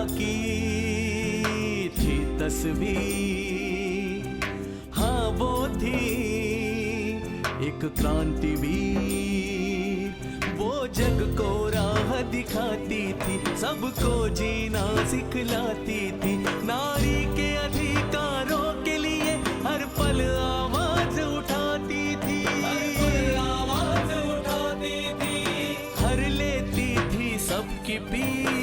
की थी तस्वीर, हाँ वो थी एक क्रांतिवीर। वो जग को राह दिखाती थी, सबको जीना सिखलाती थी। नारी के अधिकारों के लिए हर पल आवाज उठाती थी, आवाज उठाती थी। हर लेती थी सबकी पीर।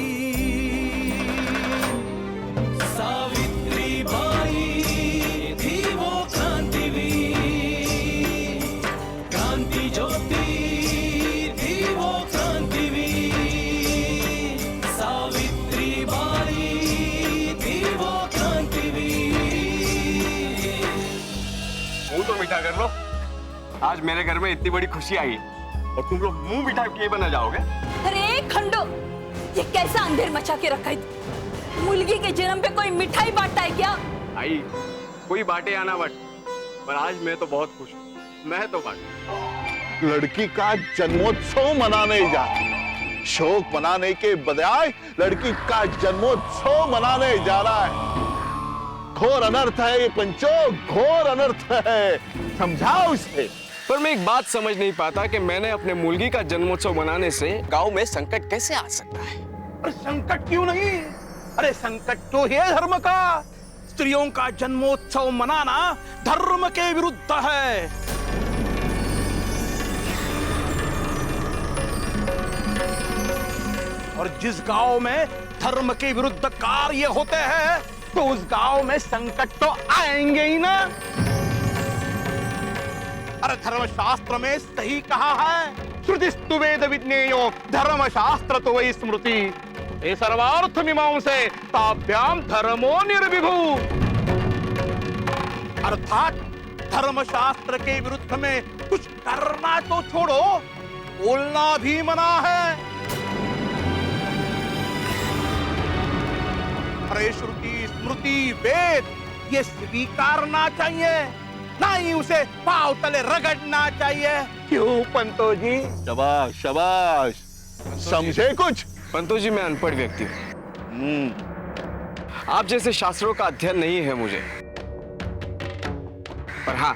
सावित्री बाई थी वो क्रांतिवीर, क्रांति ज्योति थी वो क्रांतिवीर। सावित्री बाई थी वो क्रांतिवीर। मुंह तो मीठा कर लो, आज मेरे घर में इतनी बड़ी खुशी आई है और तुम लोग मुंह मीठा किए बना जाओगे। अरे खंडो, ये कैसा अंधेर मचा के रखा है? मुलगी के जन्म पे कोई मिठाई बांटता है क्या? आई कोई बांटे या ना बांटे, पर आज मैं तो बहुत खुश हूँ। मैं तो बांटू। लड़की का जन्मोत्सव मनाने जा, शोक मनाने के बजाय लड़की का जन्मोत्सव मनाने जा रहा है। घोर अनर्थ है ये पंचो, घोर अनर्थ है, समझाओ इसे। पर मैं एक बात समझ नहीं पाता कि मैंने अपने मुलगी का जन्मोत्सव मनाने से गांव में संकट कैसे आ सकता है। अरे संकट क्यों नहीं? अरे संकट तो है धर्म का। स्त्रियों का जन्मोत्सव मनाना धर्म के विरुद्ध है। और जिस गांव में धर्म के विरुद्ध कार्य होते हैं तो उस गांव में संकट तो आएंगे ही ना। अरे धर्मशास्त्र में सही कहा है, श्रुतिस्तु वेद विज्ञेयो धर्मशास्त्र तो वही स्मृति, ये सर्वार्थ मीमांसे ताभ्याम धर्मो निर्विभू। अर्थात धर्मशास्त्र के विरुद्ध में कुछ करना तो छोड़ो, बोलना भी मना है। अरे श्रुति स्मृति वेद ये स्वीकारना चाहिए, ना ही उसे पांव तले रगड़ना चाहिए। क्यों पंतो जी? शाबाश शाबाश, समझे कुछ? पंतो जी मैं अनपढ़ व्यक्ति हूँ, आप जैसे शास्त्रों का अध्ययन नहीं है मुझे। पर हाँ,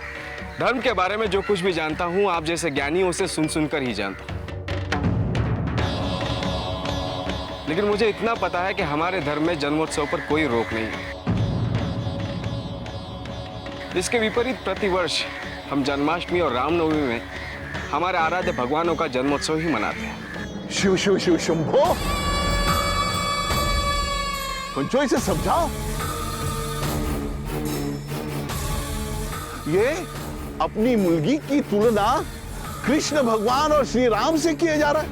धर्म के बारे में जो कुछ भी जानता हूँ आप जैसे ज्ञानियों से सुन सुनकर ही जानता हूँ। लेकिन मुझे इतना पता है कि हमारे धर्म में जन्मोत्सव पर कोई रोक नहीं है। इसके विपरीत प्रतिवर्ष हम जन्माष्टमी और रामनवमी में हमारे आराध्य भगवानों का जन्मोत्सव ही मनाते हैं। शिव शिव शिव शंभो, पंचो इसे समझाओ। ये अपनी मुलगी की तुलना कृष्ण भगवान और श्री राम से किया जा रहा है।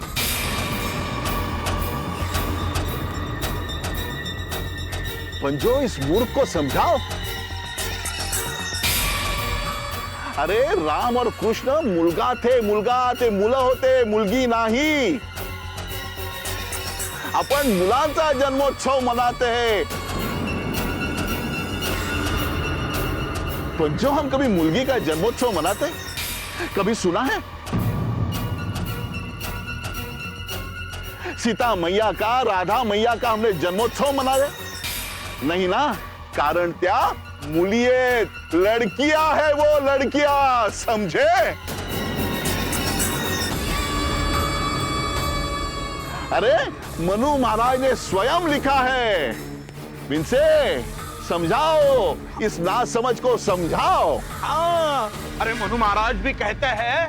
पंचो इस मूर्ख को समझाओ। अरे राम और कृष्ण मुलगा थे, मुलं होते, मुलगी नाही। आपण मुलांचा जन्मोत्सव मनाते हैं। पण जो हम कभी मुलगी का जन्मोत्सव मनाते, कभी सुना है? सीता मैया का, राधा मैया का हमने जन्मोत्सव मनाया नहीं ना। कारण त्या मुलिये लड़कियां है, वो लड़कियां, समझे? अरे मनु महाराज ने स्वयं लिखा है, इनसे समझाओ, इस नासमझ को समझाओ। हाँ, अरे मनु महाराज भी कहते हैं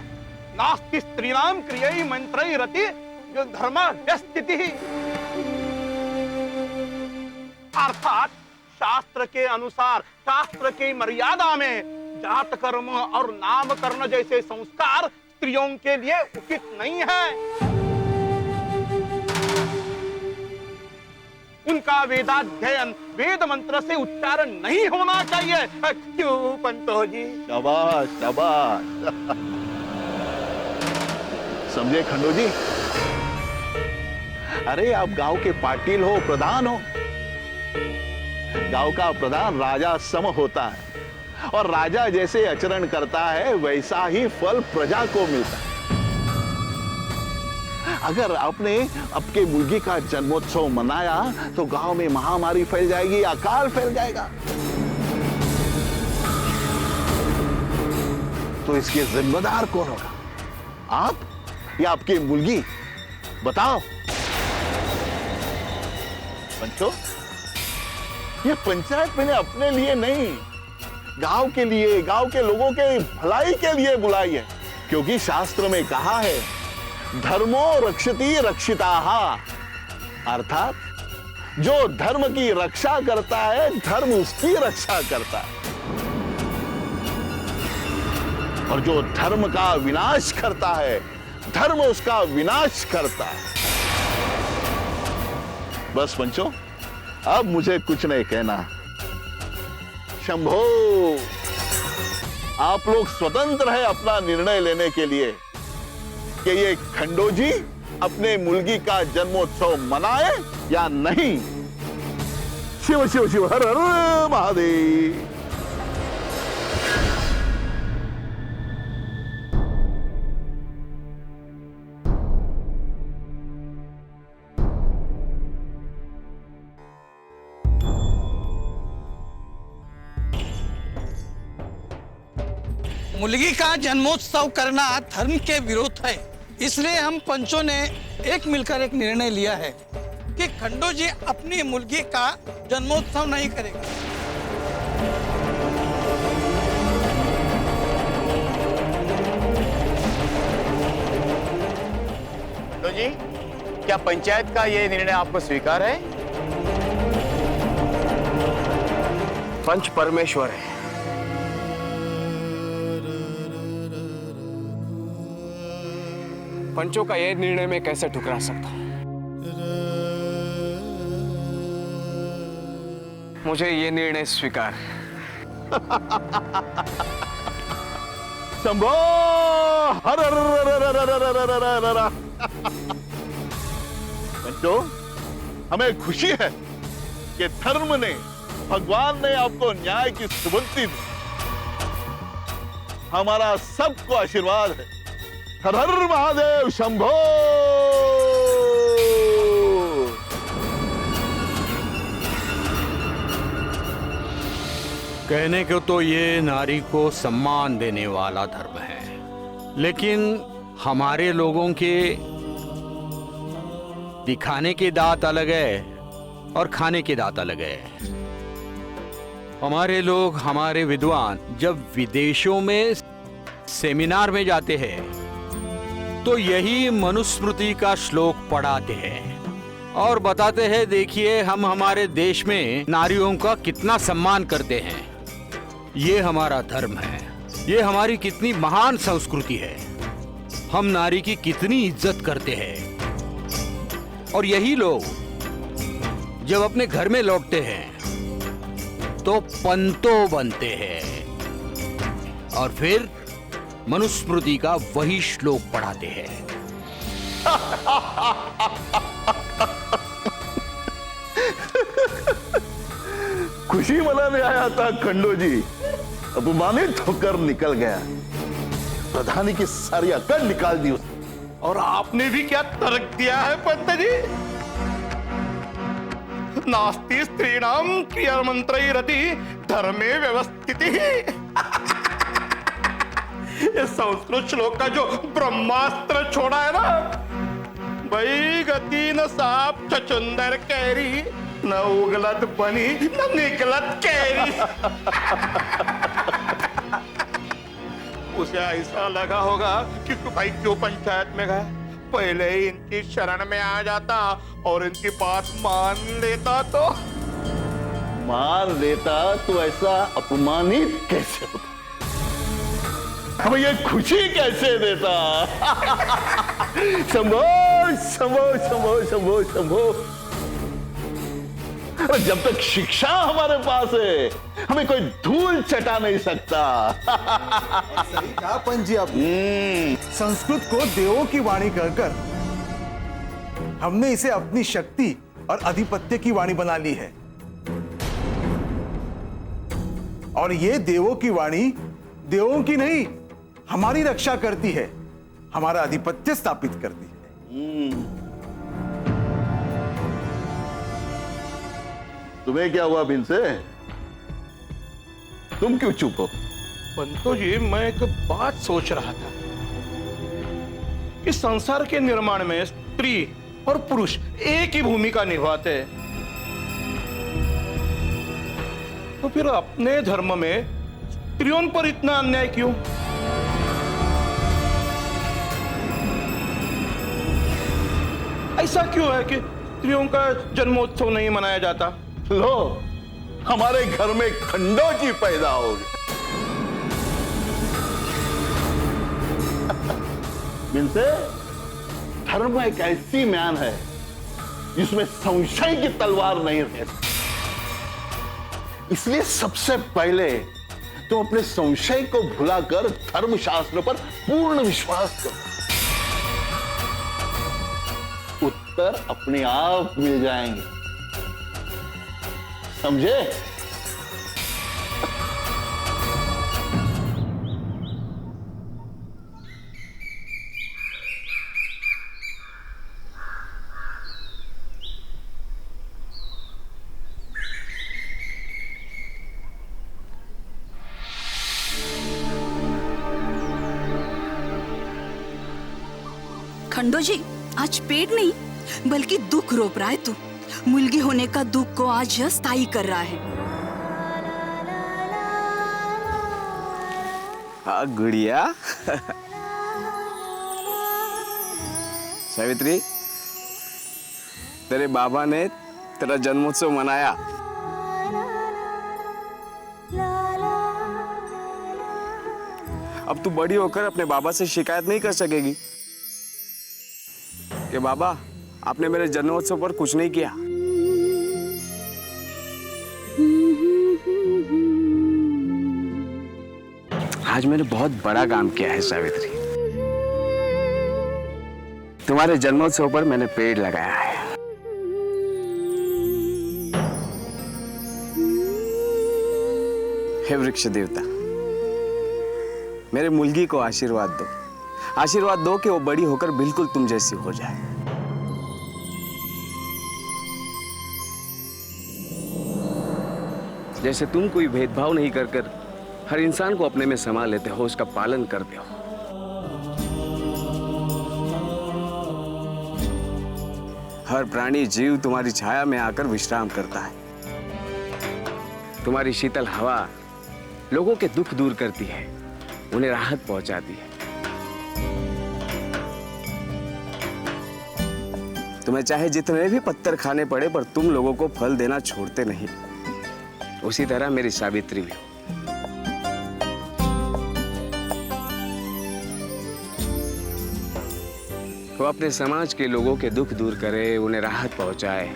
नास्ति स्त्रीणाम क्रियई मंत्रई रति जो धर्मा व्यस्तिति। अर्थात शास्त्र के अनुसार, शास्त्र की मर्यादा में जात कर्म और नामकरण जैसे संस्कार स्त्रियों के लिए उचित नहीं है। उनका वेदाध्ययन, वेद मंत्र से उच्चारण नहीं होना चाहिए। क्यों पंतो जी? शाबाश शाबाश। समझे खंडो जी? अरे आप गांव के पाटिल हो, प्रधान हो। गांव का प्रधान राजा सम होता है और राजा जैसे आचरण करता है वैसा ही फल प्रजा को मिलता है। अगर आपने आपके मुर्गी का जन्मोत्सव मनाया तो गांव में महामारी फैल जाएगी, अकाल फैल जाएगा। तो इसके जिम्मेदार कौन होगा, आप या आपकी मुर्गी? बताओ पंचो। ये पंचायत मैंने अपने लिए नहीं, गांव के लिए, गांव के लोगों के भलाई के लिए बुलाई है। क्योंकि शास्त्र में कहा है धर्मो रक्षति रक्षिताः, अर्थात जो धर्म की रक्षा करता है धर्म उसकी रक्षा करता है, और जो धर्म का विनाश करता है धर्म उसका विनाश करता है। बस पंचो, अब मुझे कुछ नहीं कहना। शंभो, आप लोग स्वतंत्र है अपना निर्णय लेने के लिए कि ये खंडोजी अपने मुर्गी का जन्मोत्सव मनाए या नहीं। शिव शिव शिव हर हर महादेव। मुर्गी का जन्मोत्सव करना धर्म के विरोध है, इसलिए हम पंचों ने एक मिलकर एक निर्णय लिया है कि खंडो जी अपनी मुर्गी का जन्मोत्सव नहीं करेगा। खंडो जी, क्या पंचायत का ये निर्णय आपको स्वीकार है? पंच परमेश्वर है, पंचों का यह निर्णय मैं कैसे ठुकरा सकता हूं? मुझे यह निर्णय स्वीकार है। शंभो हर हर हर हर। बच्चों, हमें खुशी है कि धर्म ने, भगवान ने आपको न्याय की सुबंती दी। हमारा सबको आशीर्वाद है। हर हर महादेव। शंभो। कहने को तो ये नारी को सम्मान देने वाला धर्म है, लेकिन हमारे लोगों के दिखाने के दांत अलग है और खाने के दांत अलग है। हमारे लोग, हमारे विद्वान जब विदेशों में सेमिनार में जाते हैं तो यही मनुस्मृति का श्लोक पढ़ाते हैं और बताते हैं, देखिए हम हमारे देश में नारियों का कितना सम्मान करते हैं। ये हमारा धर्म है, ये हमारी कितनी महान संस्कृति है, हम नारी की कितनी इज्जत करते हैं। और यही लोग जब अपने घर में लौटते हैं तो पंतो बनते हैं और फिर मनुस्मृति का वही श्लोक पढ़ाते हैं। खुशी मनाने आया था खंडो जी, अपमानित होकर निकल गया। प्रधानी की सारी अकड़ निकाल दी उसने। और आपने भी क्या तर्क दिया है पंत जी? नास्ति स्त्रीणाम क्रियामंत्रैरति धर्मे व्यवस्थितिः। ये संस्कृत श्लोक का जो ब्रह्मास्त्र छोड़ा है ना, भाई गति न साप चचुंदर कैरी, न उगलत बनी न निकलत कैरी। उसे ऐसा लगा होगा कि भाई क्यों पंचायत में गया, पहले ही इनकी शरण में आ जाता और इनकी बात मान लेता। तो मान लेता तो ऐसा अपमानित कैसे होता, हमें ये खुशी कैसे देता। शंभो शंभो शंभो शंभो शंभो। जब तक शिक्षा हमारे पास है हमें कोई धूल चटा नहीं सकता। सही कहा पंच जी आपने। संस्कृत को देवों की वाणी कहकर हमने इसे अपनी शक्ति और आधिपत्य की वाणी बना ली है, और ये देवों की वाणी देवों की नहीं, हमारी रक्षा करती है, हमारा आधिपत्य स्थापित करती है। तुम्हें क्या हुआ भिनसे? तुम क्यों चुप हो? पंतो जी, मैं एक बात सोच रहा था कि संसार के निर्माण में स्त्री और पुरुष एक ही भूमिका निभाते हैं, तो फिर अपने धर्म में स्त्रियों पर इतना अन्याय क्यों? ऐसा क्यों है कि स्त्रियों का जन्मोत्सव नहीं मनाया जाता? लो, हमारे घर में खंडो जी पैदा हो गए। मिलते धर्म एक ऐसी म्यान है जिसमें संशय की तलवार नहीं रहती। इसलिए सबसे पहले तुम अपने संशय को भुलाकर धर्मशास्त्र पर पूर्ण विश्वास करो। उत्तर अपने आप मिल जाएंगे, समझे? खंडो जी, आज पेट नहीं बल्कि दुख रोप रहा है तू। मुलगी होने का दुख को आज यह स्थायी कर रहा है। हाँ गुड़िया। सावित्री, तेरे बाबा ने तेरा जन्मोत्सव मनाया। अब तू बड़ी होकर अपने बाबा से शिकायत नहीं कर सकेगी कि बाबा आपने मेरे जन्मोत्सव पर कुछ नहीं किया। आज मैंने बहुत बड़ा काम किया है सावित्री। तुम्हारे जन्मोत्सव पर मैंने पेड़ लगाया है। हे वृक्ष देवता, मेरे मुलगी को आशीर्वाद दो। आशीर्वाद दो कि वो बड़ी होकर बिल्कुल तुम जैसी हो जाए। जैसे तुम कोई भेदभाव नहीं कर हर इंसान को अपने में समा लेते हो, उसका पालन करते हो। हर प्राणी जीव तुम्हारी छाया में आकर विश्राम करता है। तुम्हारी शीतल हवा लोगों के दुख दूर करती है, उन्हें राहत पहुंचाती है। तुम्हें चाहे जितने भी पत्थर खाने पड़े, पर तुम लोगों को फल देना छोड़ते नहीं। उसी तरह मेरी सावित्री भी। वो अपने समाज के लोगों के दुख दूर करे, उन्हें राहत पहुंचाए।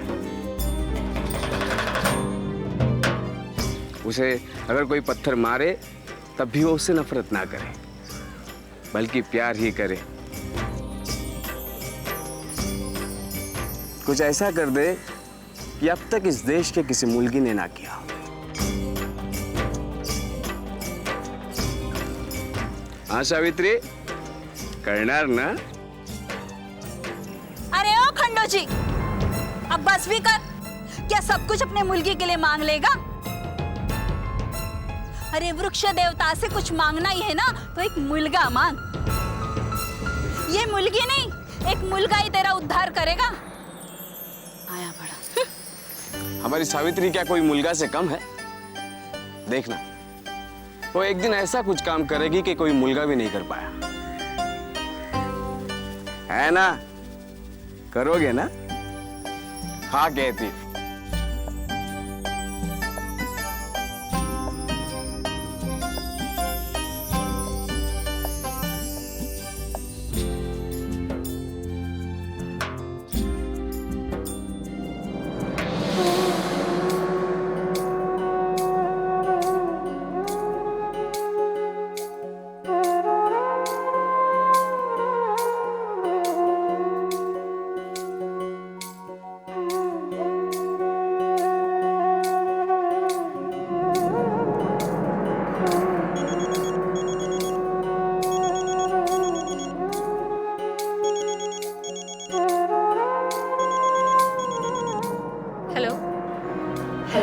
उसे अगर कोई पत्थर मारे तब भी वो उससे नफरत ना करे, बल्कि प्यार ही करे। कुछ ऐसा कर दे कि अब तक इस देश के किसी मुलगी ने ना किया। हाँ सावित्री, करना ना? अरे ओ खंडो जी, अब बस भी कर। क्या सब कुछ अपने मुलगी के लिए मांग लेगा? अरे वृक्ष देवता से कुछ मांगना ही है ना, तो एक मुलगा मांग। ये मुलगी नहीं, एक मुलगा ही तेरा उद्धार करेगा। आया बड़ा। हमारी सावित्री क्या कोई मुलगा से कम है? देखना, वो एक दिन ऐसा कुछ काम करेगी कि कोई मुलगा भी नहीं कर पाया। है ना? करोगे ना? हाँ कहती।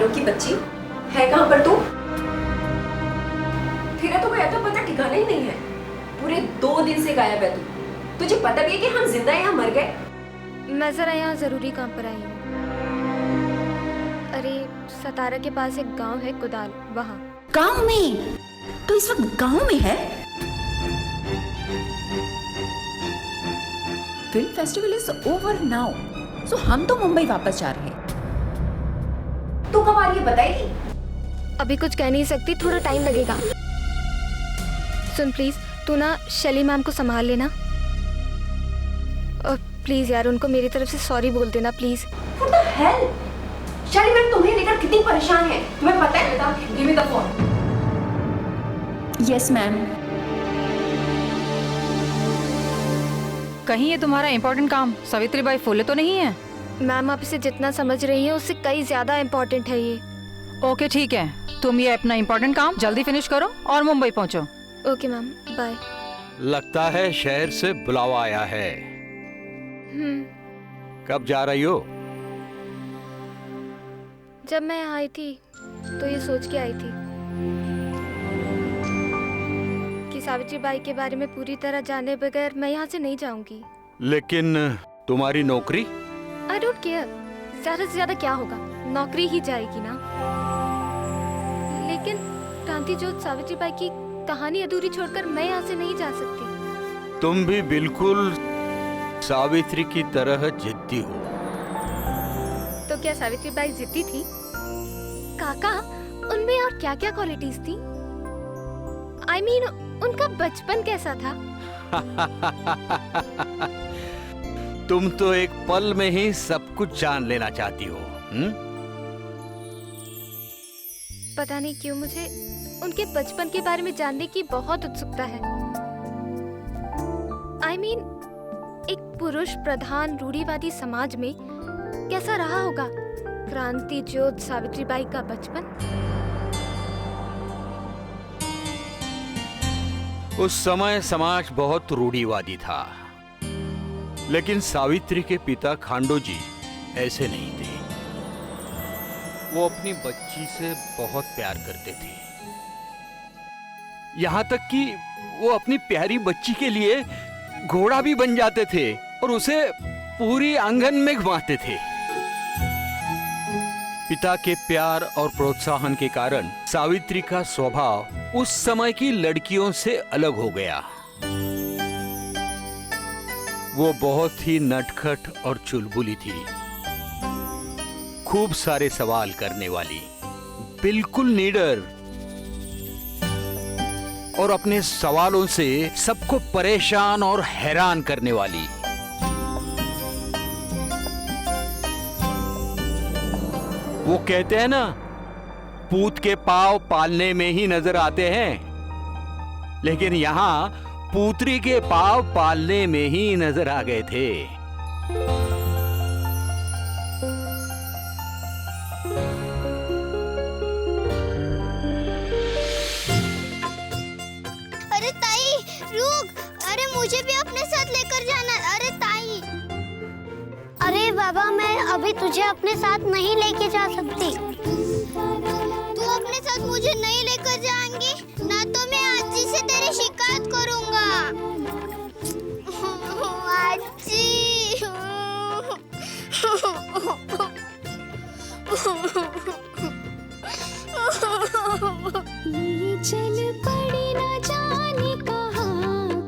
नाम की बच्ची है कहाँ पर तू? तेरा तो कोई अता पता ठिकाना ही नहीं है। पूरे 2 दिन से गायब है तू। तुझे पता भी है कि हम जिंदा हैं या मर गए? मैं जरा यहाँ जरूरी काम पर आई हूँ। अरे सतारा के पास एक गांव है कुदाल, वहाँ। गांव में? तो इस वक्त गांव में है? Film festival is over now, so हम तो मुंबई वापस जा रहे हैं। तू कब आ रही है बताएगी? अभी कुछ कह नहीं सकती, थोड़ा टाइम लगेगा। सुन प्लीज, तू ना शैली मैम को संभाल लेना। और प्लीज यार उनको मेरी तरफ से सॉरी बोल देना प्लीज। What the hell? शैली मैम तुम्हें लेकर कितनी परेशान है तुम्हें पता है? बता, give me the phone. Yes ma'am. कहीं ये तुम्हारा इम्पोर्टेंट काम सावित्री बाई फुले तो नहीं है? मैम आप इसे जितना समझ रही हैं उससे कई ज्यादा इम्पोर्टेंट है ये। ओके ठीक है, तुम ये अपना इम्पोर्टेंट काम जल्दी फिनिश करो और मुंबई पहुंचो। Okay ma'am, bye. लगता है शहर से बुलावा आया है। कब जा रही हो? जब मैं यहाँ आई थी तो ये सोच के आई थी कि सावित्री बाई के बारे में पूरी तरह जाने बगैर मैं यहाँ से नहीं जाऊंगी। लेकिन तुम्हारी नौकरी? आई डोंट केयर, ज्यादा से ज्यादा क्या होगा, नौकरी ही जाएगी ना। लेकिन क्रांति ज्योत सावित्री बाई की कहानी अधूरी छोड़कर मैं यहाँ से नहीं जा सकती। तुम भी बिल्कुल सावित्री की तरह जिद्दी हो। तो क्या सावित्री बाई जिद्दी थी? काका, उनमें और क्या क्या क्वालिटीज थी? I mean, उनका बचपन कैसा था? तुम तो एक पल में ही सब कुछ जान लेना चाहती हो। पता नहीं क्यों मुझे उनके बचपन के बारे में जानने की बहुत उत्सुकता है। I mean, एक पुरुष प्रधान रूढ़िवादी समाज में कैसा रहा होगा क्रांति ज्योत सावित्री बाई का बचपन? उस समय समाज बहुत रूढ़िवादी था, लेकिन सावित्री के पिता खांडो जी ऐसे नहीं थे। वो अपनी बच्ची से बहुत प्यार करते थे, यहाँ तक कि वो अपनी प्यारी बच्ची के लिए घोड़ा भी बन जाते थे और उसे पूरी आंगन में घुमाते थे। पिता के प्यार और प्रोत्साहन के कारण सावित्री का स्वभाव उस समय की लड़कियों से अलग हो गया। वो बहुत ही नटखट और चुलबुली थी, खूब सारे सवाल करने वाली, बिल्कुल निडर, और अपने सवालों से सबको परेशान और हैरान करने वाली। वो कहते हैं ना, पूत के पांव पालने में ही नजर आते हैं, लेकिन यहाँ पूत्री के पांव पालने में ही नजर आ गए थे। अरे ताई रुक, अरे मुझे भी अपने साथ लेकर जाना। अरे ताई, अरे बाबा मैं अभी तुझे अपने साथ नहीं लेके जा सकती। तू अपने साथ मुझे नहीं लेकर जाएंगी ना तो मैं आजी से तेरी शिकायत करूंगा। आजी चल पड़ी ना जाने कहाँ,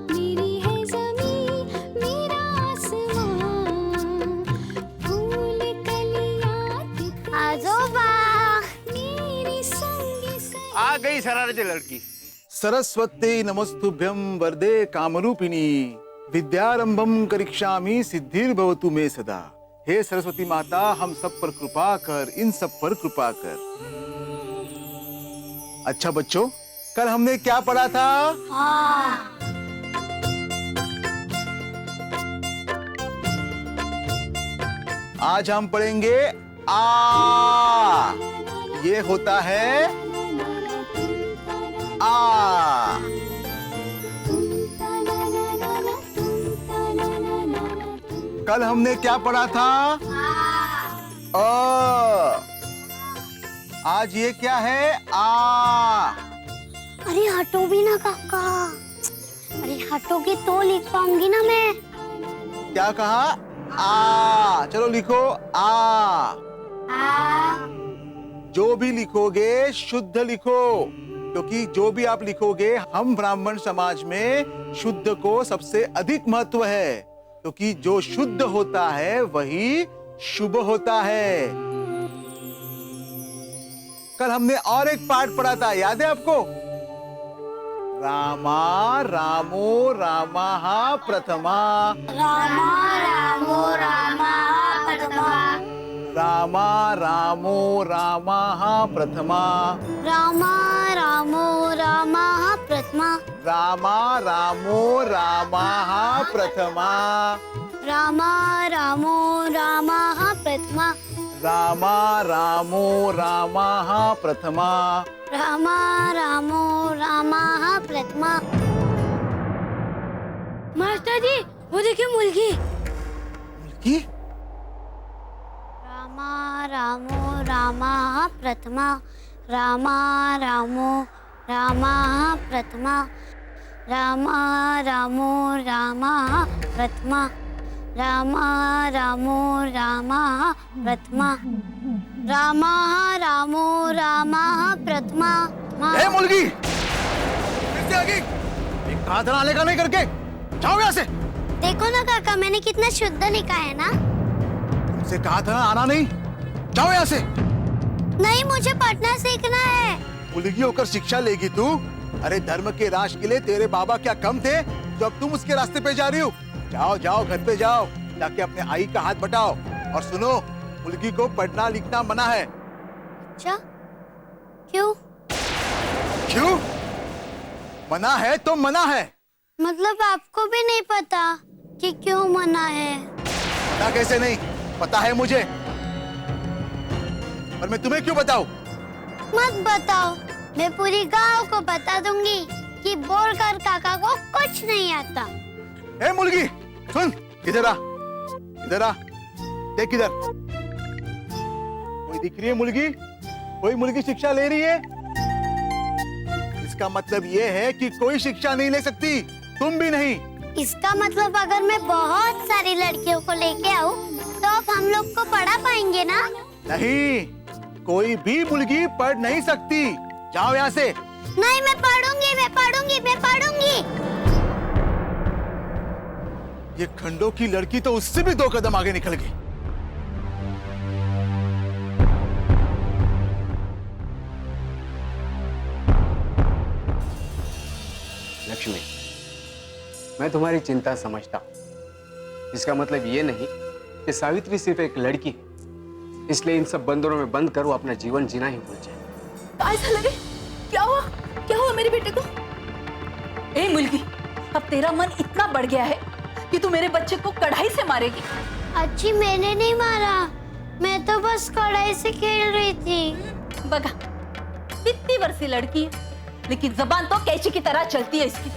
मेरी है ज़मीं मेरा आसमां, फूल कलियां आजोबा मेरी संगी। आ गई शरारती लड़की। सरस्वती नमस्तुभ्यं वरदे कामरूपिणी, विद्यारंभम करिष्यामि सिद्धिर्भवतु मे सदा। हे सरस्वती माता, हम सब पर कृपा कर, इन सब पर कृपा कर। अच्छा बच्चों, कल हमने क्या पढ़ा था? आज हम पढ़ेंगे आ। ये होता है आ। कल हमने क्या पढ़ा था? अ। आज ये क्या है? आ। अरे हटो भी ना काका। अरे हटोगे तो लिख पाऊंगी ना मैं। क्या कहा? आ। चलो लिखो आ। जो भी लिखोगे शुद्ध लिखो, क्योंकि जो भी आप लिखोगे, हम ब्राह्मण समाज में शुद्ध को सबसे अधिक महत्व है, क्योंकि जो शुद्ध होता है वही शुभ होता है। कल हमने और एक पाठ पढ़ा था, याद है आपको? रामा रामो रामः प्रथमा। रामा रामो रामः प्रथमा। रामा रामो रामः प्रथमा। रामा रामो रामः प्रथमा। रामा रामो रामः प्रथमा। रामा रामो रामः प्रथमा। रामा रामो रामः प्रथमा। रामा रामो रामः प्रथमा। मास्टर जी, वो देखिए मुर्गी। मुर्गी? रामा रामो रामः प्रथमा। रामा रामो रामः प्रथमा। रामा रामो रामः प्रथमा। रामा रामो रामः प्रथमा। रामा रामो रामः प्रथमा। ए मुर्गी, फिर से आगे। एक कहा था आने का नहीं करके जाओ यहाँ से। देखो ना काका, मैंने कितना शुद्ध लिखा है ना। तुमसे कहा था आना नहीं, जाओ यहाँ से। नहीं, मुझे पढ़ना सीखना है। मुर्गी होकर शिक्षा लेगी तू? अरे धर्म के राज के लिए तेरे बाबा क्या कम थे जो अब तुम उसके रास्ते पे जा रही हो? जाओ जाओ, घर पे जाओ, जाके अपने आई का हाथ बटाओ। और सुनो, मुर्गी को पढ़ना लिखना मना है। अच्छा, क्यों? क्यों? मना है तो मना है। मतलब आपको भी नहीं पता कि क्यों मना है? पता कैसे नहीं, पता है मुझे। पर मैं तुम्हें क्यों बताऊं? मत बताओ, मैं पूरी गांव को बता दूंगी कि बोलकर काका को कुछ नहीं आता। ए मुर्गी, सुन, इधर आ, इधर आ, देख इधर। कोई दिख रही है मुर्गी? कोई मुर्गी शिक्षा ले रही है? इसका मतलब ये है कि कोई शिक्षा नहीं ले सकती, तुम भी नहीं। इसका मतलब अगर मैं बहुत सारी लड़कियों को लेके आऊं तो आप हम लोग को पढ़ा पाएंगे ना? नहीं, कोई भी मुर्गी पढ़ नहीं सकती। जाओ यहाँ से। नहीं, मैं पढ़ूंगी, मैं पढ़ूंगी, मैं पढ़ूंगी। ये खंडो की लड़की तो उससे भी 2 कदम आगे निकल गई। लक्ष्मी, मैं तुम्हारी चिंता समझता हूं। इसका मतलब ये नहीं कि सावित्री सिर्फ एक लड़की है, इसलिए इन सब बंदरों में बंद कर वो अपना जीवन जीना ही भूल जाए। ऐसा लगे, क्या हुआ? क्या हुआ मेरे बेटे को? ए मुर्गी, अब तेरा मन इतना बढ़ गया है कि तू मेरे बच्चे को कढ़ाई से मारेगी? अच्छी, मैंने नहीं मारा, मैं तो बस कढ़ाई से खेल रही थी। बगा, इतनी वर्षीय लड़की है, लेकिन जबान तो कैंची की तरह चलती है इसकी।